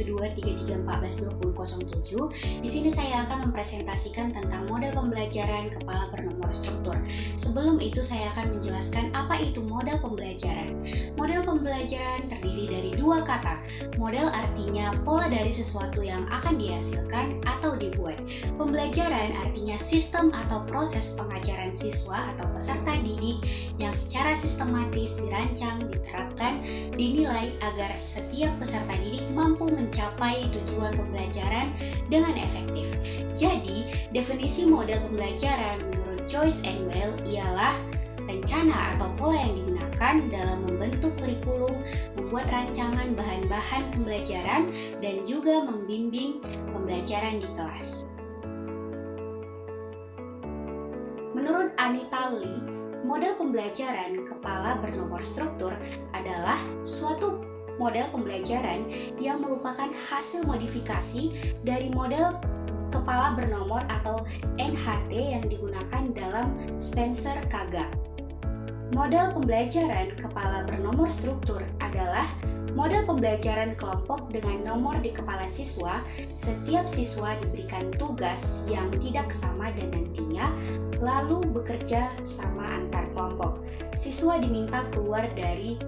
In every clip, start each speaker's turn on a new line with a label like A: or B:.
A: 12233142007. Di sini saya akan mempresentasikan tentang model pembelajaran kepala bernomor struktur. Sebelum itu saya akan menjelaskan apa itu model pembelajaran. Model pembelajaran terdiri dari dua kata. Model artinya pola dari sesuatu yang akan dihasilkan atau dibuat. Pembelajaran artinya sistem atau proses pengajaran siswa atau peserta didik yang secara sistematis dirancang, diterapkan, dinilai agar setiap peserta didik mampu mencapai tujuan pembelajaran dengan efektif. Jadi, definisi model pembelajaran menurut Joyce and Weil ialah rencana atau pola yang digunakan dalam membentuk kurikulum, membuat rancangan bahan-bahan pembelajaran, dan juga membimbing pembelajaran di kelas. Menurut Anita Lee, model pembelajaran kepala bernomor struktur adalah suatu model pembelajaran yang merupakan hasil modifikasi dari model kepala bernomor atau NHT yang digunakan dalam Spencer-Kaga. Model pembelajaran kepala bernomor struktur adalah model pembelajaran kelompok dengan nomor di kepala siswa. Setiap siswa diberikan tugas yang tidak sama dan nantinya lalu bekerja sama antar kelompok. Siswa diminta keluar dari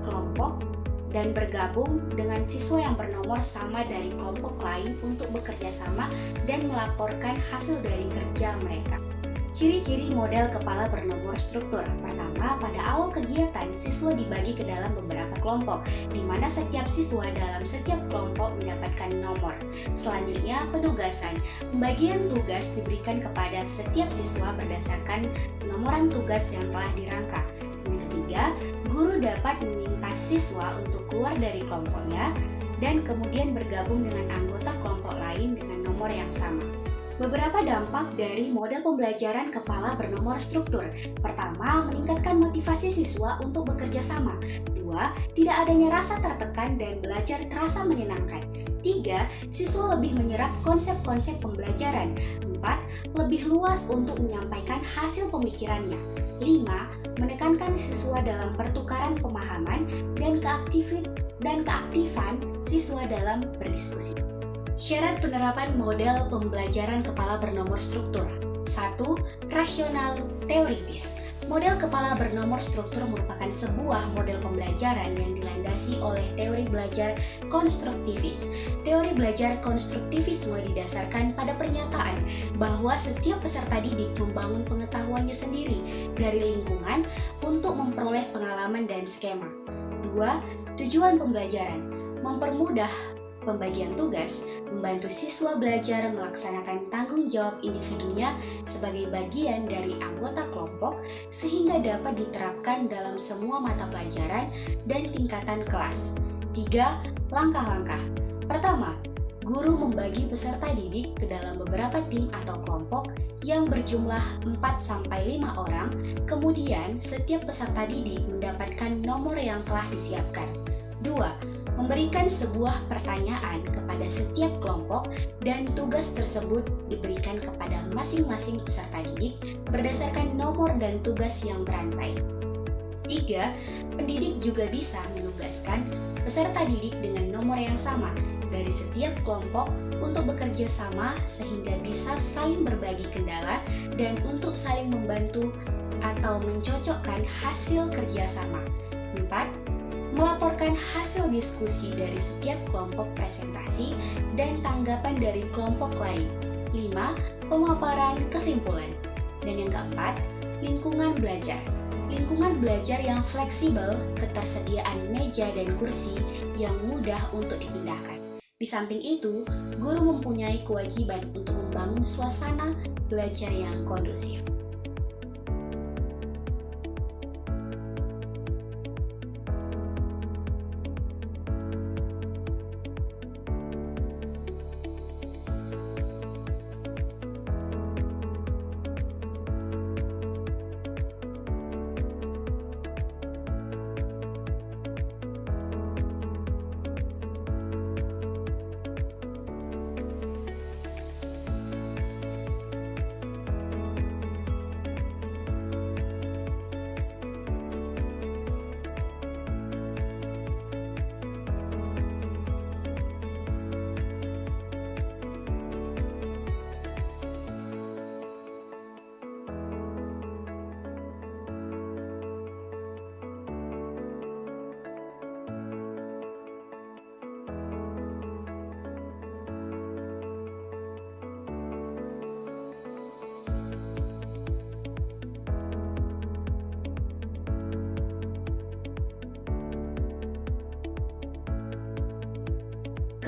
A: kelompok dan bergabung dengan siswa yang bernomor sama dari kelompok lain untuk bekerja sama dan melaporkan hasil dari kerja mereka. Ciri-ciri model kepala bernomor struktur. Pertama, pada awal kegiatan, siswa dibagi ke dalam beberapa kelompok, di mana setiap siswa dalam setiap kelompok mendapatkan nomor. Selanjutnya, penugasan. Pembagian tugas diberikan kepada setiap siswa berdasarkan penomoran tugas yang telah dirangka. Yang ketiga, guru dapat meminta siswa untuk keluar dari kelompoknya dan kemudian bergabung dengan anggota kelompok lain dengan nomor yang sama. Beberapa dampak dari model pembelajaran kepala bernomor struktur. Pertama, meningkatkan motivasi siswa untuk bekerja sama. Dua, tidak adanya rasa tertekan dan belajar terasa menyenangkan. Tiga, siswa lebih menyerap konsep-konsep pembelajaran. Empat, lebih luas untuk menyampaikan hasil pemikirannya. 5. Menekankan siswa dalam pertukaran pemahaman dan keaktifan siswa dalam berdiskusi. Syarat penerapan model pembelajaran kepala bernomor struktur. 1. Rasional teoritis. Model kepala bernomor struktur merupakan sebuah model pembelajaran yang dilandasi oleh teori belajar konstruktivis. Teori belajar konstruktivisme didasarkan pada pernyataan bahwa setiap peserta didik membangun pengetahuannya sendiri dari lingkungan untuk memperoleh pengalaman dan skema. 2. Tujuan pembelajaran. Mempermudah pembagian tugas, membantu siswa belajar melaksanakan tanggung jawab individunya sebagai bagian dari anggota kelompok sehingga dapat diterapkan dalam semua mata pelajaran dan tingkatan kelas. 3. Langkah-langkah. Pertama, guru membagi peserta didik ke dalam beberapa tim atau kelompok yang berjumlah 4-5 orang, kemudian setiap peserta didik mendapatkan nomor yang telah disiapkan. 2. Memberikan sebuah pertanyaan kepada setiap kelompok dan tugas tersebut diberikan kepada masing-masing peserta didik berdasarkan nomor dan tugas yang berantai. 3. Pendidik juga bisa menugaskan peserta didik dengan nomor yang sama dari setiap kelompok untuk bekerja sama sehingga bisa saling berbagi kendala dan untuk saling membantu atau mencocokkan hasil kerjasama. 4. Melaporkan hasil diskusi dari setiap kelompok presentasi dan tanggapan dari kelompok lain. 5. Pemaparan kesimpulan. Dan yang keempat, lingkungan belajar. Lingkungan belajar yang fleksibel, ketersediaan meja dan kursi yang mudah untuk dipindahkan. Di samping itu, guru mempunyai kewajiban untuk membangun suasana belajar yang kondusif.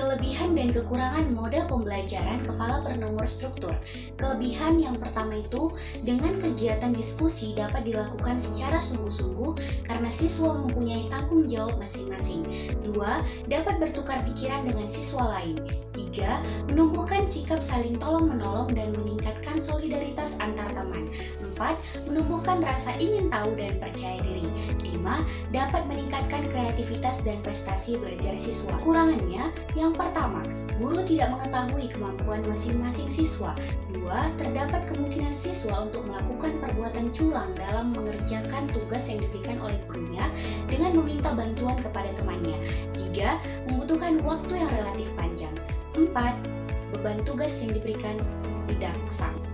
A: Kelebihan dan kekurangan model pembelajaran kepala bernomor struktur. Kelebihan yang pertama itu, dengan kegiatan diskusi dapat dilakukan secara sungguh-sungguh karena siswa mempunyai tanggung jawab masing-masing. 2. Dapat bertukar pikiran dengan siswa lain. 3. Menumbuhkan sikap saling tolong-menolong dan meningkatkan solidaritas antar teman. 4. Menumbuhkan rasa ingin tahu dan percaya diri. 5. Dapat meningkatkan kreativitas dan prestasi belajar siswa. Kurangannya, yang pertama, guru tidak mengetahui kemampuan masing-masing siswa. 2. Terdapat kemungkinan siswa untuk melakukan perbuatan curang dalam mengerjakan tugas yang diberikan oleh gurunya dengan meminta bantuan kepada temannya. 3. Membutuhkan waktu yang relatif panjang. 4. Beban tugas yang diberikan tidak sanggup.